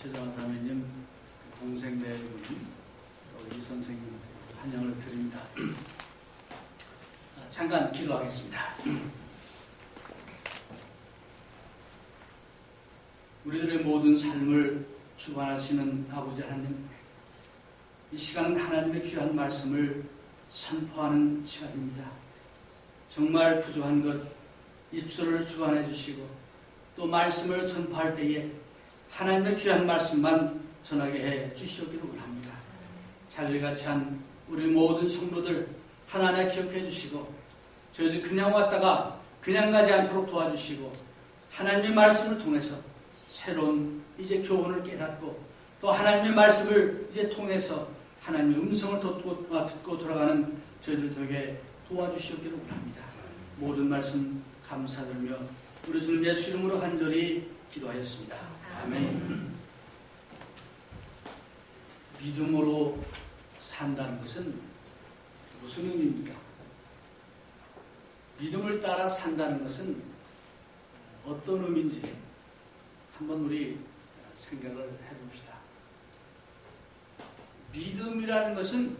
최정화 사모님, 동생 내분, 이 선생님 환영을 드립니다. 잠깐 기도하겠습니다. 우리들의 모든 삶을 주관하시는 아버지 하나님, 이 시간은 하나님의 귀한 말씀을 선포하는 시간입니다. 정말 부족한 것 입술을 주관해 주시고 또 말씀을 전파할 때에 하나님의 귀한 말씀만 전하게 해 주시기를 원합니다. 자질같이 한 우리 모든 성도들 하나하나 기억해 주시고 저희들 그냥 왔다가 그냥 가지 않도록 도와주시고 하나님의 말씀을 통해서 새로운 이제 교훈을 깨닫고 또 하나님의 말씀을 이제 통해서 하나님의 음성을 듣고 돌아가는 저희들 되게 도와주시기를 원합니다. 모든 말씀 감사드리며 우리 주님 예수 이름으로 간절히 기도하였습니다. 아멘. 믿음으로 산다는 것은 무슨 의미입니까? 믿음을 따라 산다는 것은 어떤 의미인지 한번 우리 생각을 해봅시다. 믿음이라는 것은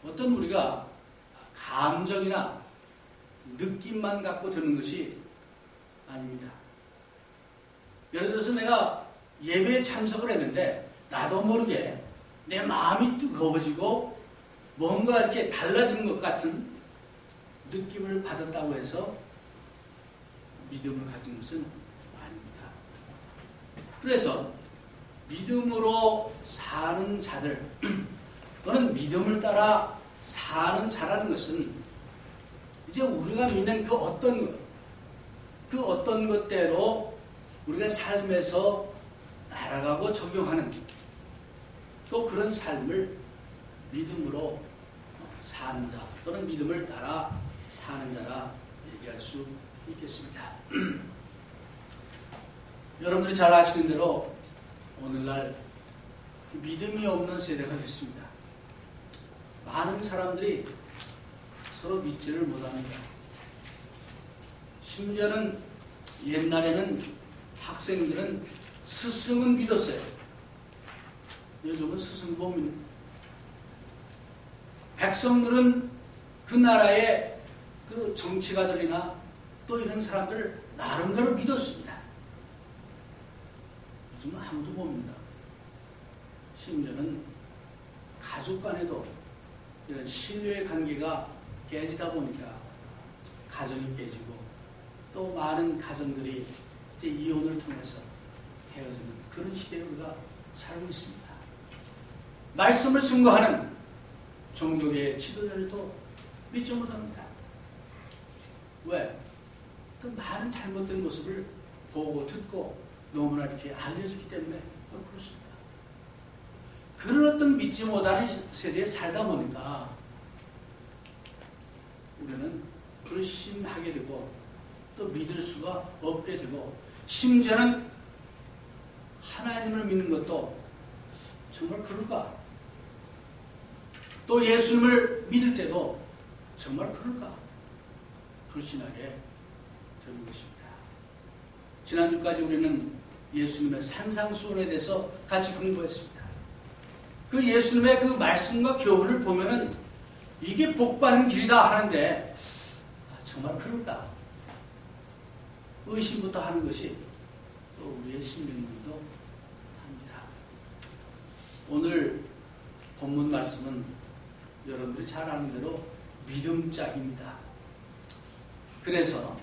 어떤 우리가 감정이나 느낌만 갖고 되는 것이 아닙니다. 예를 들어서 내가 예배에 참석을 했는데 나도 모르게 내 마음이 뜨거워지고 뭔가 이렇게 달라진 것 같은 느낌을 받았다고 해서 믿음을 가진 것은 아닙니다. 그래서 믿음으로 사는 자들 또는 믿음을 따라 사는 자라는 것은 이제 우리가 믿는 그 어떤 것대로 우리가 삶에서 날아가고 적용하는 또 그런 삶을 믿음으로 사는 자 또는 믿음을 따라 사는 자라 얘기할 수 있겠습니다. 여러분들이 잘 아시는 대로 오늘날 믿음이 없는 세대가 됐습니다. 많은 사람들이 서로 믿지를 못합니다. 심지어는 옛날에는 학생들은 스승은 믿었어요. 요즘은 스승 못 믿는. 백성들은 그 나라의 그 정치가들이나 또 이런 사람들을 나름대로 믿었습니다. 요즘은 아무도 못 믿는다. 심지어는 가족 간에도 이런 신뢰의 관계가 깨지다 보니까 가정이 깨지고 또 많은 가정들이 이제 이혼을 통해서 헤어지는 그런 시대에 우리가 살고 있습니다. 말씀을 증거하는 종교계의 지도자들도 믿지 못합니다. 왜? 그 많은 잘못된 모습을 보고 듣고 너무나 이렇게 알려졌기 때문에 그렇습니다. 그런 어떤 믿지 못하는 세대에 살다 보니까 우리는 불신하게 되고 또 믿을 수가 없게 되고 심지어는 하나님을 믿는 것도 정말 그럴까? 또 예수님을 믿을 때도 정말 그럴까? 불신하게 되는 것입니다. 지난주까지 우리는 예수님의 산상수훈에 대해서 같이 공부했습니다. 그 예수님의 그 말씀과 교훈을 보면은 이게 복받는 길이다 하는데 정말 그럴까? 의심부터 하는 것이 또 우리의 심령이기도 합니다. 오늘 본문 말씀은 여러분들이 잘 아는 대로 믿음짝입니다. 그래서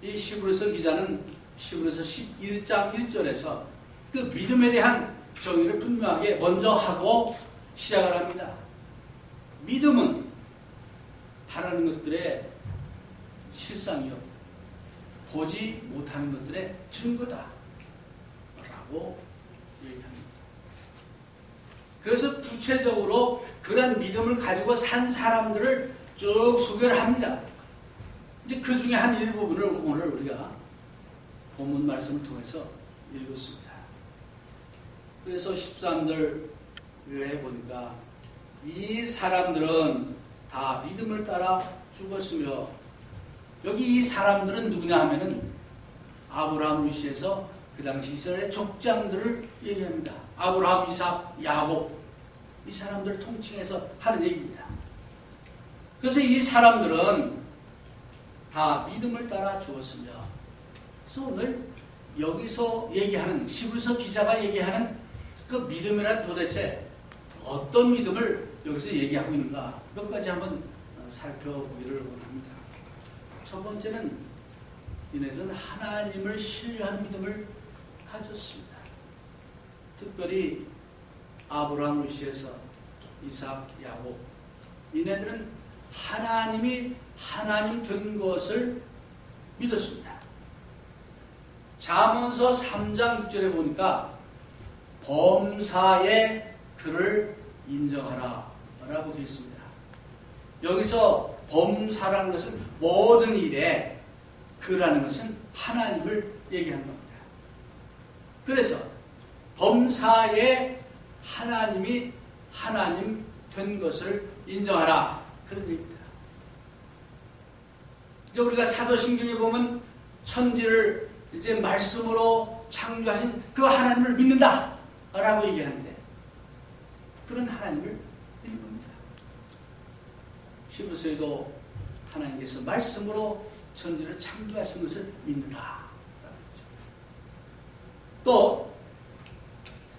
이 히브리서 기자는 히브리서 11장 1절에서 그 믿음에 대한 정의를 분명하게 먼저 하고 시작을 합니다. 믿음은 바라는 것들의 실상이요 보지 못하는 것들의 증거다 라고 얘기합니다. 그래서 구체적으로 그런 믿음을 가지고 산 사람들을 쭉 소개를 합니다. 이제 그 중에 한 일부분을 오늘 우리가 본문 말씀을 통해서 읽었습니다. 그래서 13절 왜 보니까 이 사람들은 다 믿음을 따라 죽었으며 여기 이 사람들은 누구냐 하면은 아브라함을 위시해서 그 당시 이스라엘의 족장들을 얘기합니다. 아브라함, 이삭, 야곱 이 사람들을 통칭해서 하는 얘기입니다. 그래서 이 사람들은 다 믿음을 따라 죽었으며, 그래서 오늘 여기서 얘기하는 히브리서 기자가 얘기하는 그 믿음이란 도대체 어떤 믿음을 여기서 얘기하고 있는가 몇 가지 한번 살펴보기를 원합니다. 첫 번째는 이네들은 하나님을 신뢰하는 믿음을 가졌습니다. 특별히 아브라함을 시해서 이삭, 야곱 이네들은 하나님이 하나님 된 것을 믿었습니다. 잠언서 3장 6절에 보니까 범사에 그를 인정하라 라고 되어 있습니다. 여기서 범사라는 것은 모든 일에 그라는 것은 하나님을 얘기하는 겁니다. 그래서 범사에 하나님이 하나님 된 것을 인정하라 그런 얘기입니다. 이제 우리가 사도신경에 보면 천지를 이제 말씀으로 창조하신 그 하나님을 믿는다 라고 얘기하는데, 그런 하나님을 믿는 겁니다. 히브리서에도 하나님께서 말씀으로 천지를 창조하신 것을 믿는다. 또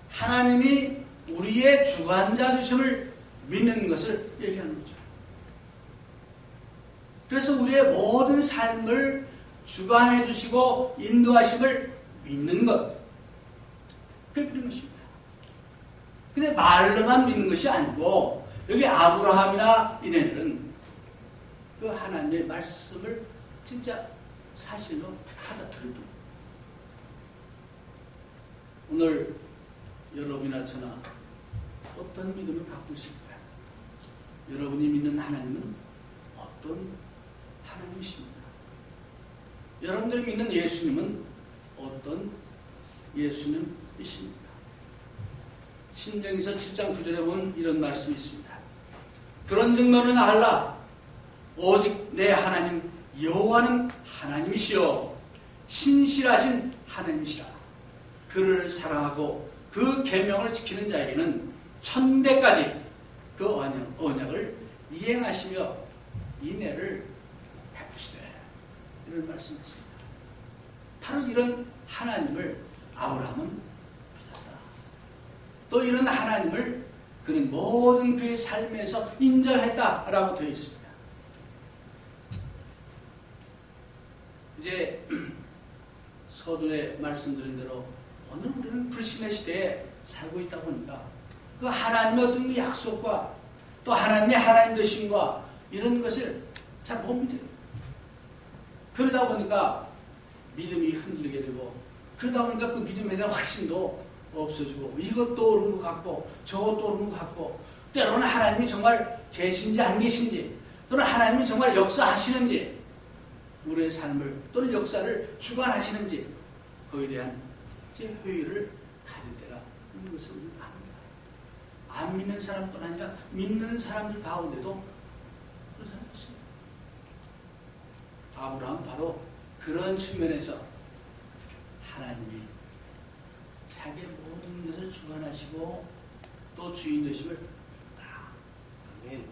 하나님이 우리의 주관자 되심을 믿는 것을 얘기하는 거죠. 그래서 우리의 모든 삶을 주관해 주시고 인도하심을 믿는 것, 그게 믿는 것입니다. 근데 말로만 믿는 것이 아니고 여기 아브라함이나 이네들은 그 하나님의 말씀을 진짜 사실로 받아들이고, 오늘 여러분이나 저나 어떤 믿음을 갖고 있습니까? 여러분이 믿는 하나님은 어떤 하나님이십니까? 여러분들이 믿는 예수님은 어떤 예수님이십니까? 신명기서 7장 9절에 보면 이런 말씀이 있습니다. 그런즉 너는 알라 오직 내 하나님 여호와는 하나님이시요 신실하신 하나님이시라. 그를 사랑하고 그 계명을 지키는 자에게는 천대까지 그 언약을 이행하시며 인애를 베푸시되, 이런 말씀이었습니다. 바로 이런 하나님을 아브라함은 믿었다. 또 이런 하나님을 그는 모든 그의 삶에서 인정했다라고 되어 있습니다. 이제 서두에 말씀드린 대로 오늘 우리는 불신의 시대에 살고 있다 보니까 그 하나님의 어떤 그 약속과 또 하나님의 하나님 되심과 이런 것을 잘 못 믿어요. 그러다 보니까 믿음이 흔들리게 되고, 그러다 보니까 그 믿음에 대한 확신도 없어지고, 이것도 옳은 것 같고 저것도 옳은 것 같고, 때로는 하나님이 정말 계신지 안 계신지, 또는 하나님이 정말 역사하시는지, 우리의 삶을 또는 역사를 주관하시는지, 그에 대한 이제 회의를 가질 때가 있는 것을 압니다. 안 믿는 사람뿐 아니라 믿는 사람들 가운데도 그런 사람이 있습니다. 아브라함은 바로 그런 측면에서 하나님이 자기의 모든 것을 주관하시고 또 주인 되심을 아멘.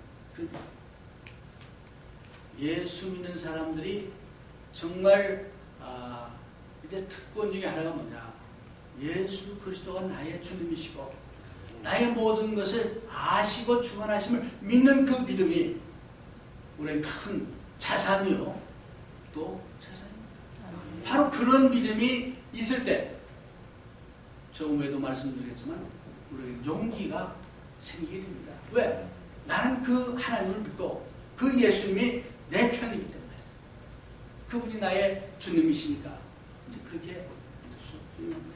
예수 믿는 사람들이 정말 이제 특권 중에 하나가 뭐냐, 예수 그리스도가 나의 주님이시고 나의 모든 것을 아시고 주관하심을 믿는 그 믿음이 우리의 큰 자산이요 또 자산입니다. 바로 그런 믿음이 있을 때 조금에도 말씀드렸지만 우리에게 용기가 생기게 됩니다. 왜? 나는 그 하나님을 믿고 그 예수님이 내 편이기 때문에, 그분이 나의 주님이시니까 이제 그렇게 믿을 수 있는 겁니다.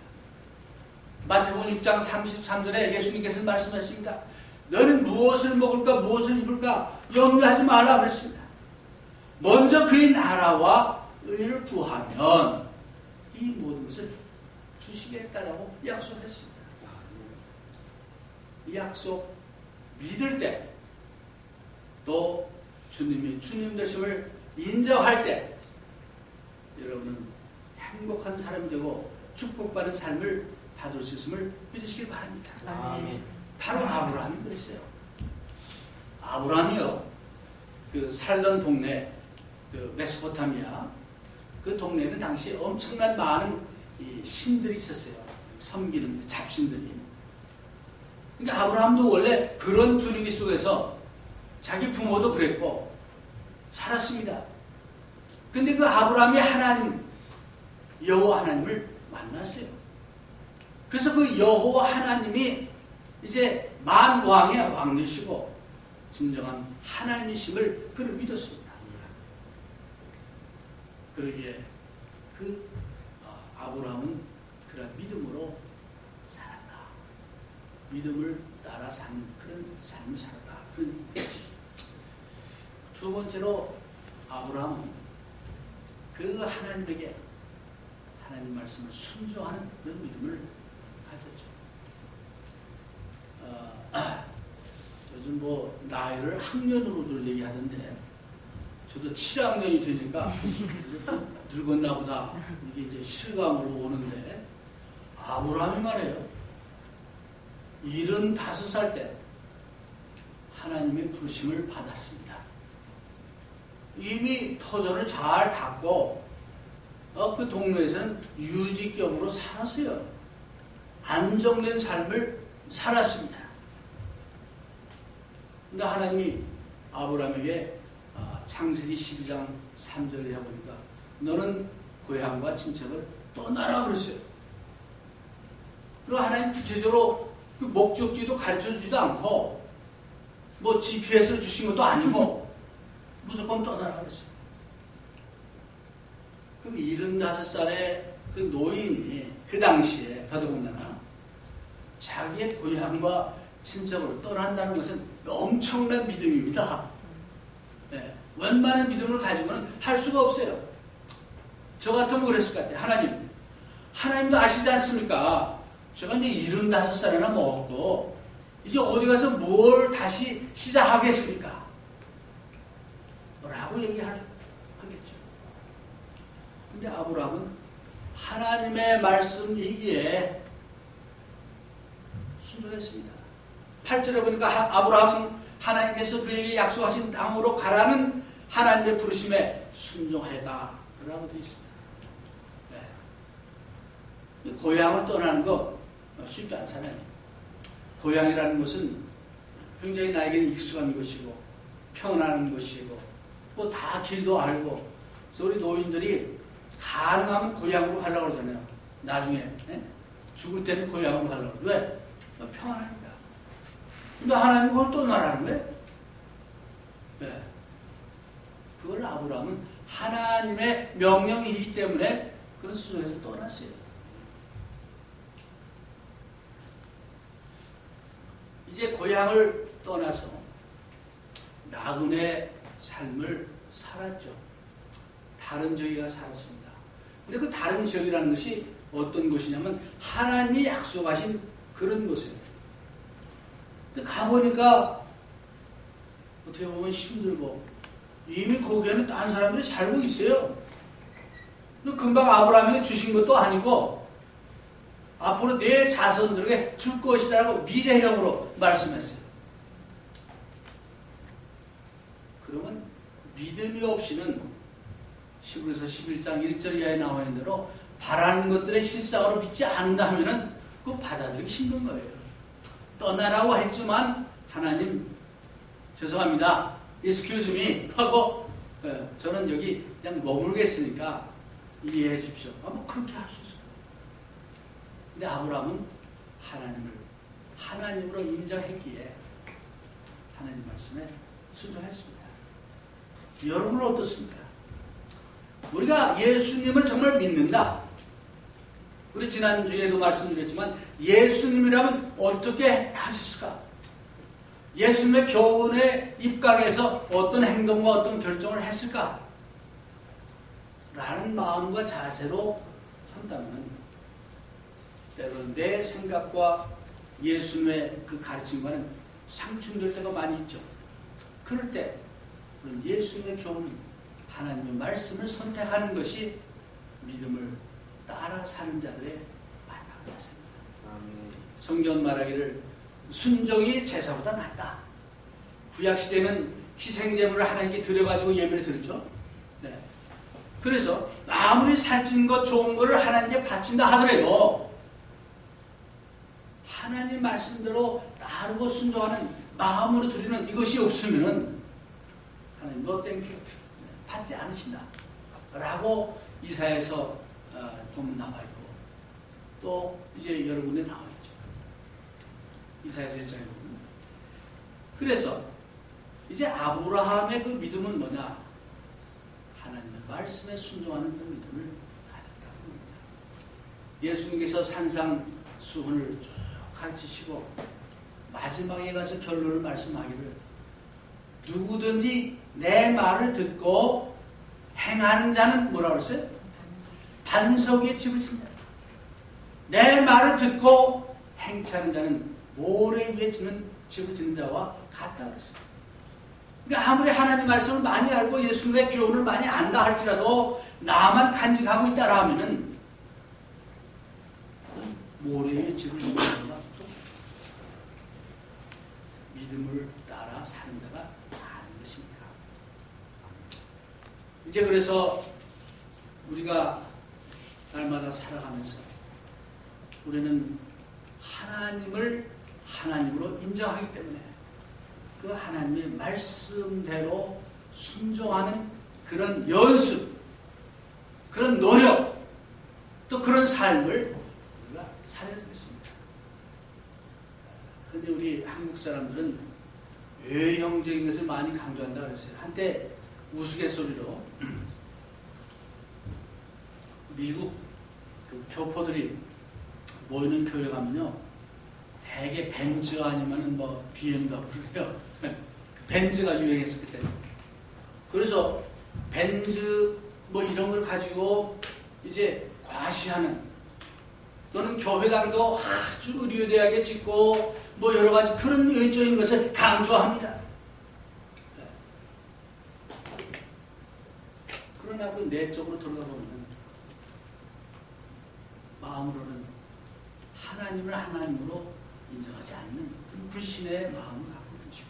마태복음 6장 33절에 예수님께서 말씀하셨습니다. 너는 무엇을 먹을까 무엇을 입을까 염려하지 말라 그랬습니다. 먼저 그의 나라와 의를 구하면 이 모든 것을 주시겠다라고 약속했습니다. 이 약속 믿을 때, 또 주님이 주님 되심을 인정할 때 여러분은 행복한 사람이 되고 축복받은 삶을 받을 수 있음을 믿으시길 바랍니다. 아멘. 바로 아브라함이 그랬어요. 아브라함이요, 그 살던 동네, 그 메소포타미아, 그 동네에는 당시에 엄청난 많은 이 신들이 있었어요. 섬기는 잡신들이. 그러니까 아브라함도 원래 그런 분위기 속에서 자기 부모도 그랬고 살았습니다. 근데 그 아브라함이 하나님, 여호와 하나님을 만났어요. 그래서 그 여호와 하나님이 이제 만왕의 왕이시고 진정한 하나님이심을 그를 믿었습니다. 그러기에 그 아브라함은 그런 믿음으로 살았다. 믿음을 따라 사는 그런 삶을 살았다. 두 번째로 아브라함은 그 하나님에게 하나님 말씀을 순종하는 그런 믿음을 가졌죠. 요즘 뭐 나이를 학년으로들 얘기하던데 저도 7학년이 되니까 좀 늙었나 보다 이게 이제 실감으로 오는데 아브라함이 말해요. 75살 때 하나님의 부르심을 받았습니다. 이미 터전을 잘 닦고 그 동네에서는 유직경으로 살았어요. 안정된 삶을 살았습니다. 근데 하나님이 아브라함에게 창세기 12장 3절에 해보니까 너는 고향과 친척을 떠나라 그랬어요. 그리고 하나님 구체적으로 그 목적지도 가르쳐주지도 않고 뭐 GPS를 주신 것도 아니고 무조건 떠나라 그랬어요. 그럼 75살의 그 노인이 그 당시에 더더군다나 자기의 고향과 친척을 떠난다는 것은 엄청난 믿음입니다. 네, 웬만한 믿음을 가지고는 할 수가 없어요. 저 같으면 그랬을 것 같아요. 하나님도 아시지 않습니까? 제가 이제 75살이나 먹었고 이제 어디 가서 뭘 다시 시작하겠습니까? 라고 하겠죠. 근데 아브라함은 하나님의 말씀이기에 순종했습니다. 8절에 보니까 아브라함은 하나님께서 그에게 약속하신 땅으로 가라는 하나님의 부르심에 순종하였다 라고 되어 있습니다. 네. 고향을 떠나는 거 쉽지 않잖아요. 고향이라는 것은 굉장히 나에게는 익숙한 것이고 평안한 것이고 뭐 다 길도 알고 그래서 우리 노인들이 가능하면 고향으로 가려고 그러잖아요. 나중에 죽을 때는 고향으로 가려고. 왜? 평안하니까. 근데 하나님이 그걸 떠나라는 거예요. 네. 그걸 아브라함은 하나님의 명령이기 때문에 그런 수정에서 떠났어요. 이제 고향을 떠나서 나그네 삶을 살았죠. 다른 지역에 살았습니다. 근데 그 다른 지역이라는 것이 어떤 곳이냐면 하나님이 약속하신 그런 곳이에요. 근데 가보니까 어떻게 보면 힘들고 이미 거기에는 다른 사람들이 살고 있어요. 금방 아브라함에게 주신 것도 아니고 앞으로 내 자손들에게 줄 것이다라고 미래형으로 말씀했어요. 그러면 믿음이 없이는 히브리서 11장 1절 이하에 나와 있는 대로 바라는 것들의 실상으로 믿지 않는다면 그거 받아들이기 힘든 거예요. 떠나라고 했지만 하나님 죄송합니다. excuse me 하고 저는 여기 그냥 머물겠으니까 이해해 주십시오. 뭐 그렇게 할 수 있어요. 근데 아브라함은 하나님을 하나님으로 인정했기에 하나님 말씀에 순종했습니다. 여러분은 어떻습니까? 우리가 예수님을 정말 믿는다. 우리 지난주에도 말씀드렸지만 예수님이라면 어떻게 하셨을까? 예수님의 교훈에 입각해서 어떤 행동과 어떤 결정을 했을까? 라는 마음과 자세로 한다면 때로는 내 생각과 예수님의 그 가르침과는 상충될 때가 많이 있죠. 그럴 때 예수님의 교훈, 하나님의 말씀을 선택하는 것이 믿음을 따라 사는 자들의 만나가 있습니다. 아멘. 성경 말하기를 순종이 제사보다 낫다. 구약시대는 희생제물을 하나님께 드려가지고 예배를 드렸죠. 네. 그래서 아무리 살찐 것 좋은 거를 하나님께 바친다 하더라도 하나님 말씀대로 따르고 순종하는 마음으로 드리는 이것이 없으면 하나님 너 땡큐 받지 않으신다 라고 이사야에서 보면 나와 있고 또 이제 여러 군데 나와 있죠. 이사야서 1장에 보면. 그래서 이제 아브라함의 그 믿음은 뭐냐? 하나님의 말씀에 순종하는 그 믿음을 가졌다는 겁니다. 예수님께서 산상수훈을 쭉 가르치시고 마지막에 가서 결론을 말씀하기를 누구든지 내 말을 듣고 행하는 자는 뭐라고 그랬어요? 반석 위에 집을 짓는다. 내 말을 듣고 행치하는 자는 모래 위에 집을 짓는 자와 같다 그랬어요. 그러니까 아무리 하나님 말씀을 많이 알고 예수님의 교훈을 많이 안다 할지라도 나만 간직하고 있다라 하면은 모래 위에 집을 짓는 자와 믿음을 따라 사는 자가 아닌 것입니다. 이제 그래서 우리가 날마다 살아가면서 우리는 하나님을 하나님으로 인정하기 때문에 그 하나님의 말씀대로 순종하는 그런 연습, 그런 노력, 또 그런 삶을 우리가 살아야 되겠습니다. 그런데 우리 한국 사람들은 외형적인 것을 많이 강조한다 그랬어요. 한때 우스갯소리로 미국 그 교포들이 모이는 교회 가면요 대개 벤츠 아니면은 뭐 BMW래요. 벤츠가 유행했을 때. 그래서 벤츠 뭐 이런 걸 가지고 이제 과시하는 또는 교회당도 아주 의료대학에 짓고 뭐 여러 가지 그런 외적인 것을 강조합니다. 그러나 그 내적으로 들어가 보면 마음으로는 하나님을 하나님으로 인정하지 않는 그 불신의 마음을 갖고 있는 것이고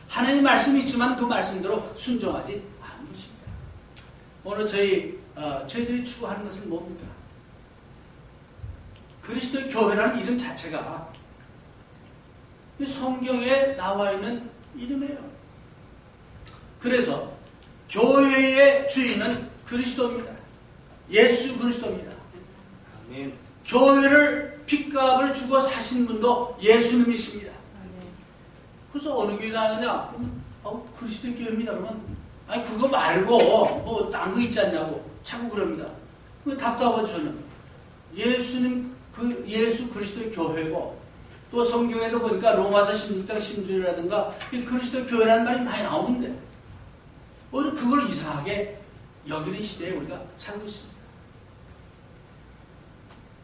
하나님 말씀이 있지만 그 말씀대로 순종하지 않는 것입니다. 오늘 저희들이 추구하는 것은 뭡니까? 그리스도의 교회라는 이름 자체가 성경에 나와 있는 이름이에요. 그래서 교회의 주인은 그리스도입니다. 예수 그리스도입니다. 아멘. 교회를 핏값을 주고 사신 분도 예수님이십니다. 그래서 어느 교회 나가냐? 그리스도의 교회입니다. 그러면 아니 그거 말고 뭐 딴 거 있지 않냐고 자꾸 그럽니다. 답답하죠 저는. 예수님 예수 그리스도의 교회고 또 성경에도 보니까 로마서 16장 16절이라든가 그리스도의 교회라는 말이 많이 나오는데 오히려 그걸 이상하게 여기는 시대에 우리가 살고 있습니다.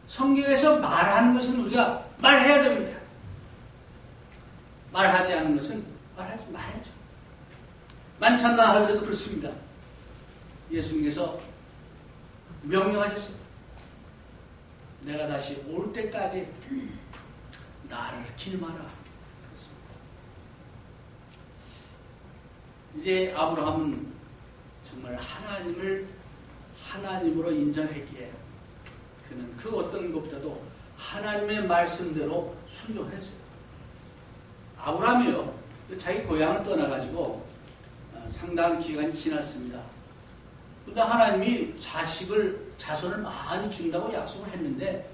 성경에서 말하는 것은 우리가 말해야 됩니다. 말하지 않은 것은 말했죠. 만찬나 하더라도 그렇습니다. 예수님께서 명령하셨습니다. 내가 다시 올 때까지 나를 기름하라. 이제 아브라함은 정말 하나님을 하나님으로 인정했기에 그는 그 어떤 것보다도 하나님의 말씀대로 순종했어요. 아브라함이요 자기 고향을 떠나가지고 상당한 기간이 지났습니다. 그런데 하나님이 자손을 많이 준다고 약속을 했는데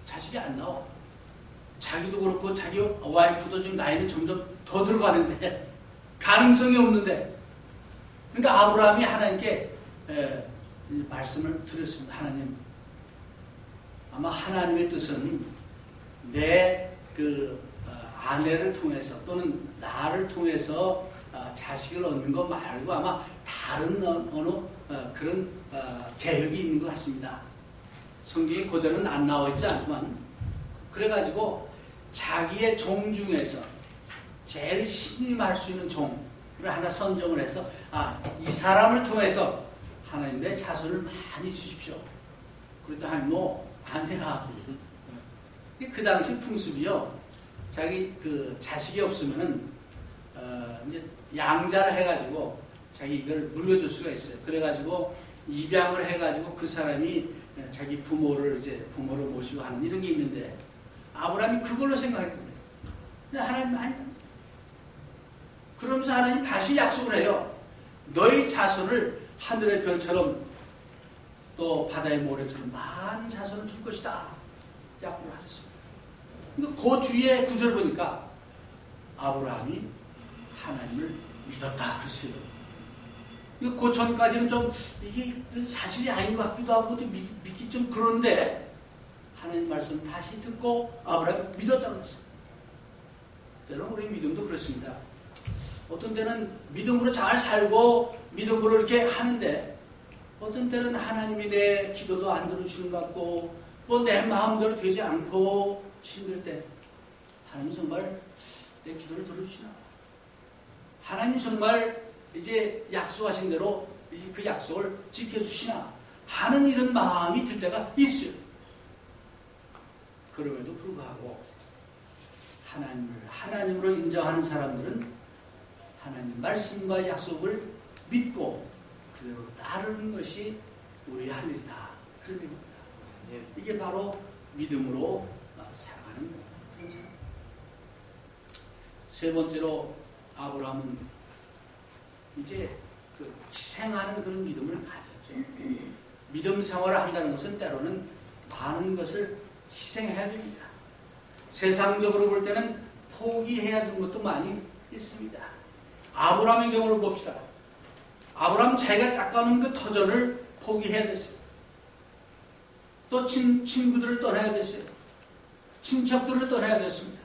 자식이 안 나와. 자기도 그렇고 자기 와이프도 지금 나이는 점점 더 들어가는데 가능성이 없는데 그러니까 아브라함이 하나님께 말씀을 드렸습니다. 하나님 아마 하나님의 뜻은 내 그 아내를 통해서 또는 나를 통해서 자식을 얻는 것 말고 아마 다른 어느 그런 계획이 있는 것 같습니다. 성경이 그대로는 안 나와 있지 않지만 그래가지고 자기의 종 중에서 제일 신임할 수 있는 종을 하나 선정을 해서 이 사람을 통해서 하나님 내 자손을 많이 주십시오. 그랬더니 하나님 안 되나. 그 당시 풍습이요. 자기 그 자식이 없으면은 이제 양자를 해가지고 자기 이걸 물려줄 수가 있어요. 그래가지고 입양을 해가지고 그 사람이 자기 부모를 모시고 하는 이런 게 있는데 아브라함이 그걸로 생각했거든요. 근데 하나님 아니. 그러면서 하나님 다시 약속을 해요. 너희 자손을 하늘의 별처럼 또 바다의 모래처럼 많은 자손을 줄 것이다. 약속을 하셨습니다. 그러니까 그 뒤에 구절 보니까 아브라함이 하나님을 믿었다 그랬어요. 그 전까지는 좀 이게 사실이 아닌 것 같기도 하고 믿기 좀 그런데 하나님 말씀 다시 듣고 아브라함이 믿었다고 그랬어요. 여러분 우리 믿음도 그렇습니다. 어떤 때는 믿음으로 잘 살고 믿음으로 이렇게 하는데 어떤 때는 하나님이 내 기도도 안 들어주시는 것 같고 뭐 내 마음대로 되지 않고 힘들 때 하나님 정말 내 기도를 들어주시나? 하나님 정말 이제 약속하신 대로 그 약속을 지켜주시나? 하는 이런 마음이 들 때가 있어요. 그럼에도 불구하고 하나님을 하나님으로 인정하는 사람들은 하나님 말씀과 약속을 믿고 그대로 따르는 것이 우리의 할 일이다. 그런 겁니다. 이게 바로 믿음으로 살아가는 그런 사람. 세 번째로 아브라함은 이제 그 희생하는 그런 믿음을 가졌죠. 믿음 생활을 한다는 것은 때로는 많은 것을 희생해야 됩니다. 세상적으로 볼 때는 포기해야 되는 것도 많이 있습니다. 아브라함의 경우를 봅시다. 아브라함 자기가 닦아놓은 그 터전을 포기해야 됐어요. 또 친구들을 떠나야 됐어요. 친척들을 떠나야 됐습니다.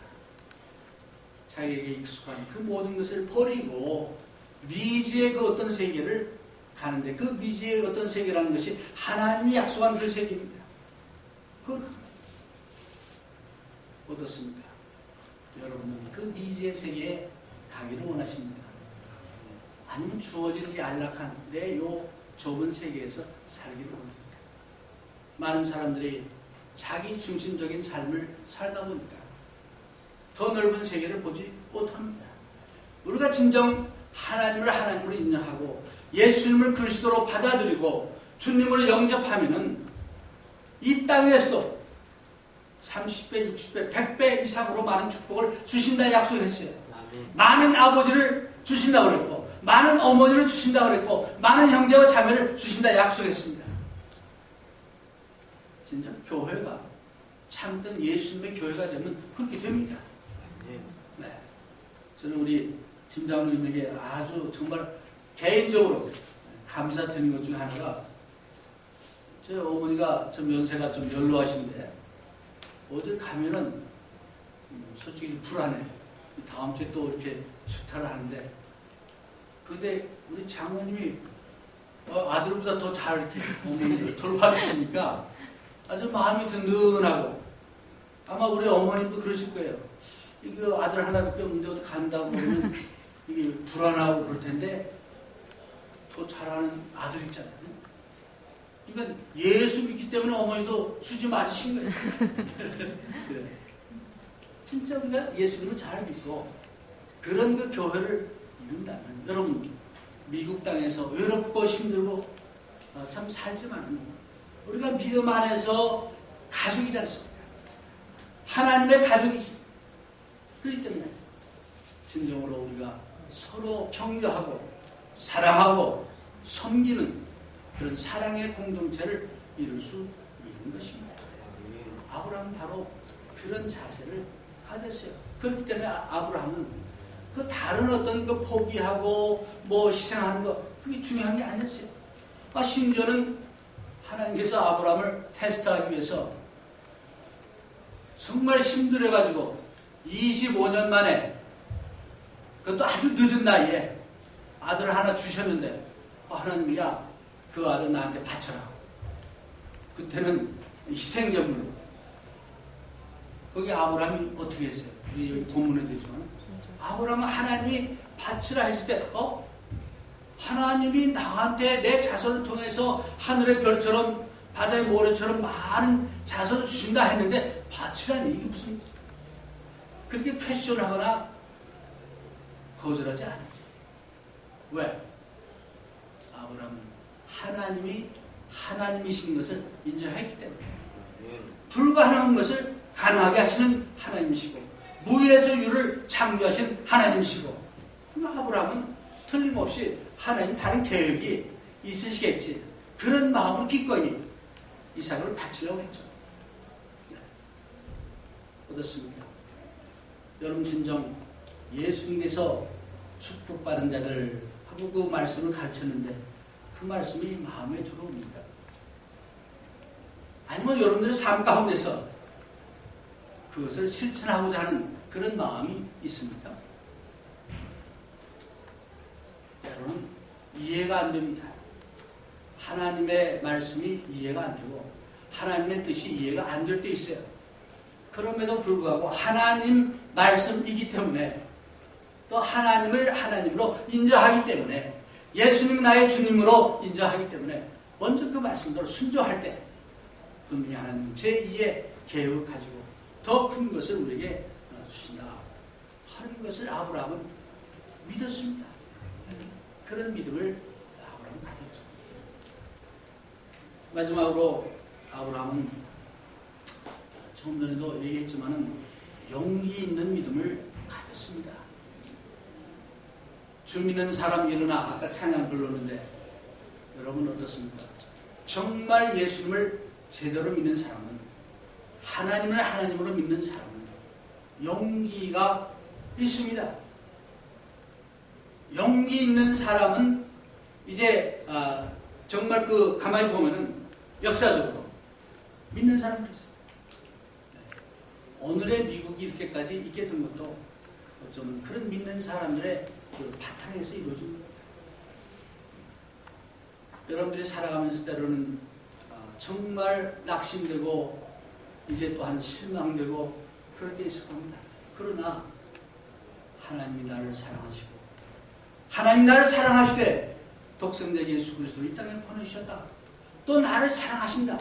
자기에게 익숙한 그 모든 것을 버리고 미지의 그 어떤 세계를 가는데 그 미지의 어떤 세계라는 것이 하나님이 약속한 그 세계입니다. 그걸 어떻습니까? 여러분은 그 미지의 세계에 가기를 원하십니까? 아니면 주어진 이 안락한 내 요 좁은 세계에서 살기를 원합니까? 많은 사람들이 자기 중심적인 삶을 살다 보니까 더 넓은 세계를 보지 못합니다. 우리가 진정 하나님을 하나님으로 인정하고 예수님을 그리스도로 받아들이고 주님으로 영접하면은 이 땅에서도 30배, 60배, 100배 이상으로 많은 축복을 주신다 약속했어요. 많은 아버지를 주신다고 그랬고 많은 어머니를 주신다고 그랬고 많은 형제와 자매를 주신다 약속했습니다. 진짜 교회가 참된 예수님의 교회가 되면 그렇게 됩니다. 네. 저는 우리 김 장로님에게 아주 정말 개인적으로 감사드리는 것 중에 하나가 제 어머니가 좀 연세가 좀 연로하신데 어딜 가면은 솔직히 불안해. 다음 주에 또 이렇게 수탈을 하는데 근데 우리 장모님이 아들보다 더 잘 이렇게 어머니를 돌봐주시니까 아주 마음이 든든하고 아마 우리 어머님도 그러실 거예요. 이거 아들 하나밖에 없는데 어디 간다고 그러면 이게 불안하고 그럴 텐데 더 잘하는 아들 있잖아요. 그러니까 예수 믿기 때문에 어머니도 수지 맞으신 거예요. 그래. 진짜 우리가 예수님을 잘 믿고 그런 그 교회를 이룬다면 여러분 미국 땅에서 외롭고 힘들고 참 살지만 우리가 믿음 안에서 가족이지 않습니까? 하나님의 가족이지. 그렇기 때문에 진정으로 우리가 서로 격려하고 사랑하고 섬기는 그런 사랑의 공동체를 이룰 수 있는 것입니다. 아브라함은 바로 그런 자세를 가졌어요. 그렇기 때문에 아브라함은 그 다른 어떤 그 포기하고 뭐 희생하는 거 그게 중요한 게 아니었어요. 심지어는 하나님께서 아브라함을 테스트하기 위해서 정말 힘들어가지고 25년 만에 그것도 아주 늦은 나이에 아들을 하나 주셨는데 하나님 야 그 아들 나한테 바쳐라. 그때는 희생제물로 거기 아브라함이 어떻게 했어요? 여기 본문에 되지만 아브라함은 하나님이 바치라 했을 때 하나님이 나한테 내 자손을 통해서 하늘의 별처럼 바다의 모래처럼 많은 자손을 주신다 했는데 바치라니 이게 무슨 그렇게 퀘스천하거나 거절하지 않았죠. 왜? 아브라함은 하나님이 하나님이신 것을 인정했기 때문에 불가능한 것을 가능하게 하시는 하나님이시고 무에서 유를 창조하신 하나님이시고 아브라함은 틀림없이 하나님 다른 계획이 있으시겠지. 그런 마음으로 기꺼이 이삭을 바치려고 했죠. 네. 어떻습니까? 여러분 진정 예수님께서 축복받은 자들 하고 그 말씀을 가르쳤는데 그 말씀이 마음에 들어옵니까? 아니면 여러분들의 삶 가운데서 그것을 실천하고자 하는 그런 마음이 있습니까? 여러분 이해가 안 됩니다. 하나님의 말씀이 이해가 안 되고 하나님의 뜻이 이해가 안 될 때 있어요. 그럼에도 불구하고 하나님 말씀이기 때문에 또 하나님을 하나님으로 인정하기 때문에 예수님 나의 주님으로 인정하기 때문에 먼저 그 말씀대로 순종할 때 분명히 하나님은 제2의 계획을 가지고 더 큰 것을 우리에게 주신다 하는 것을 아브라함은 믿었습니다. 그런 믿음을 아브라함은 가졌죠. 마지막으로 아브라함은 조금 전에도 얘기했지만은 용기 있는 믿음을 가졌습니다. 주 믿는 사람 일어나 아까 찬양 불렀는데 여러분 어떻습니까? 정말 예수님을 제대로 믿는 사람은 하나님을 하나님으로 믿는 사람은 용기가 있습니다. 용기 있는 사람은 이제 정말 그 가만히 보면은 역사적으로 믿는 사람들이 있어요. 오늘의 미국이 이렇게까지 있게 된 것도 어쩌면 그런 믿는 사람들의 그 바탕에서 이루어진 거예요. 여러분들이 살아가면서 때로는 정말 낙심되고 이제 또한 실망되고 그럴 때 있을 겁니다. 그러나 하나님이 나를 사랑하시고 하나님 나를 사랑하시되 독생자 예수 그리스도를 이 땅에 보내주셨다. 또 나를 사랑하신다.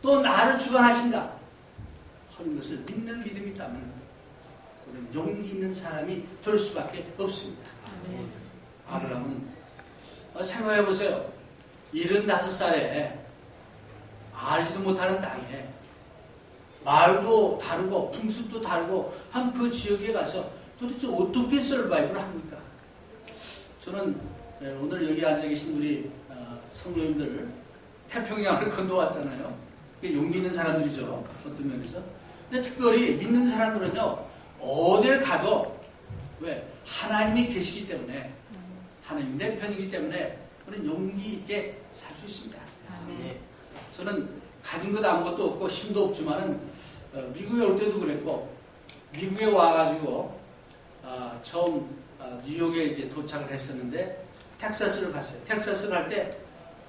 또 나를 주관하신다. 하는 것을 믿는 믿음이 있다면 우리는 용기 있는 사람이 될 수밖에 없습니다. 아브라함은 생각해 보세요. 75살에 알지도 못하는 땅에 말도 다르고 풍습도 다르고 한 그 지역에 가서 도대체 어떻게 서바이브를 합니까? 저는 오늘 여기 앉아 계신 우리 성도님들 태평양을 건너왔잖아요. 용기 있는 사람들이죠. 어떤 면에서. 근데 특별히 믿는 사람들은요. 어딜 가도 왜? 하나님이 계시기 때문에 하나님 내 편이기 때문에 우리는 용기 있게 살 수 있습니다. 저는 가진 것 아무것도 없고 힘도 없지만은 미국에 올 때도 그랬고 미국에 와가지고 처음 뉴욕에 이제 도착을 했었는데 텍사스를 갔어요. 텍사스 갈 때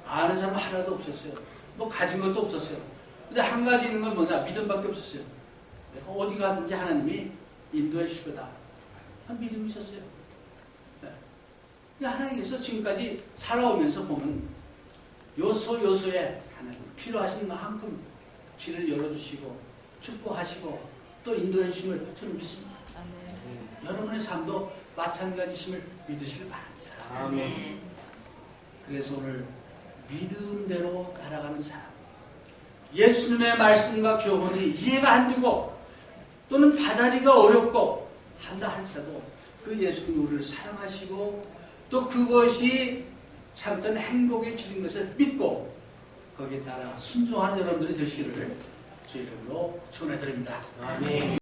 아는 사람 하나도 없었어요. 뭐 가진 것도 없었어요. 근데 한 가지 있는 건 뭐냐? 믿음밖에 없었어요. 어디 가든지 하나님이 인도해 주실 거다. 한 믿음이 있었어요. 하나님께서 지금까지 살아오면서 보면 요소요소에 하나님 필요하신 만큼 길을 열어주시고 축복하시고 또 인도해 주심을 저는 믿습니다. 여러분의 삶도 마찬가지심을 믿으시길 바랍니다. 아멘. 그래서 오늘 믿음대로 따라가는 사람, 예수님의 말씀과 교훈이 이해가 안 되고 또는 받아들이기가 어렵고 한다 할지라도 그 예수님이 우리를 사랑하시고 또 그것이 참된 행복의 길인 것을 믿고 거기에 따라 순종하는 여러분들이 되시기를 주의 이름으로 축원해드립니다. 아멘.